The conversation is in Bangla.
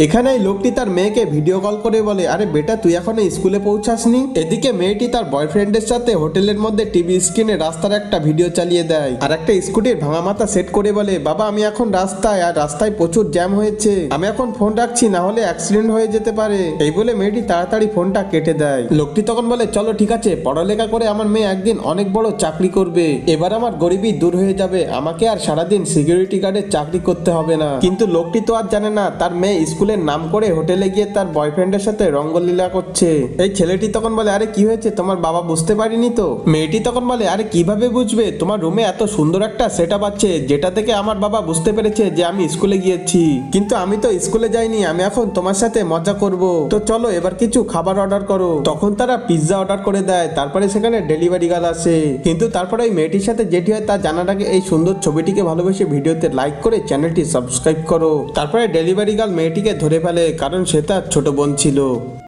এখানে এই লোকটি তার মেয়েকে ভিডিও কল করে বলে, আরে বেটা তুই এখনো স্কুলে পৌঁছাসনি। এদিকে মেয়েটি তার বয়ফ্রেন্ডের সাথে হোটেলের মধ্যে টিভি স্ক্রিনে রাস্তার একটা ভিডিও চালিয়ে দেয় আর একটা স্কুটির ভাঙা মাথা সেট করে বলে, বাবা আমি এখন রাস্তায়, আর রাস্তায় প্রচুর জ্যাম হয়েছে, আমি এখন ফোন রাখছি, না হলে অ্যাক্সিডেন্ট হয়ে যেতে পারে। এই বলে মেয়েটি তাড়াতাড়ি ফোনটা কেটে দেয়। লোকটি তখন বলে, চলো ঠিক আছে, পড়ালেখা করে আমার মেয়ে একদিন অনেক বড় চাকরি করবে, এবার আমার গরিবী দূর হয়ে যাবে, আমাকে আর সারাদিন সিকিউরিটি গার্ডের চাকরি করতে হবে না। কিন্তু লোকটি তো আর জানে না তার মেয়ে স্কুলের নাম করে হোটেলে গিয়ে তার বয়ফ্রেন্ডের সাথে রঙ্গলীলা করছে। এই ছেলেটি তখন বলে, আরে কি হয়েছে, তোমার বাবা বুঝতে পারিনি তো? মেয়েটি তখন বলে, আরে কিভাবে বুঝবে, তোমার রুমে এত সুন্দর একটা সেটআপ আছে যেটা থেকে আমার বাবা বুঝতে পেরেছে যে আমি স্কুলে গিয়েছি, কিন্তু আমি তো স্কুলে যাইনি, আমি এখন তোমার সাথে মজা করব, তো চলো এবার কিছু খাবার অর্ডার করো। তখন তারা পিৎজা অর্ডার করে দেয়, তারপরে সেখানে ডেলিভারি গার্ল আসে। কিন্তু তারপরে ওই মেয়েটির সাথে যেটি হয় তা জানার আগে এই সুন্দর ছবিটিকে ভালোবেসে ভিডিওতে লাইক করে চ্যানেলটি সাবস্ক্রাইব করো। তারপরে ডেলিভারি গার্ল মেয়েটিকে ধরে ফেলে, কারণ সে তার ছোট বোন ছিল।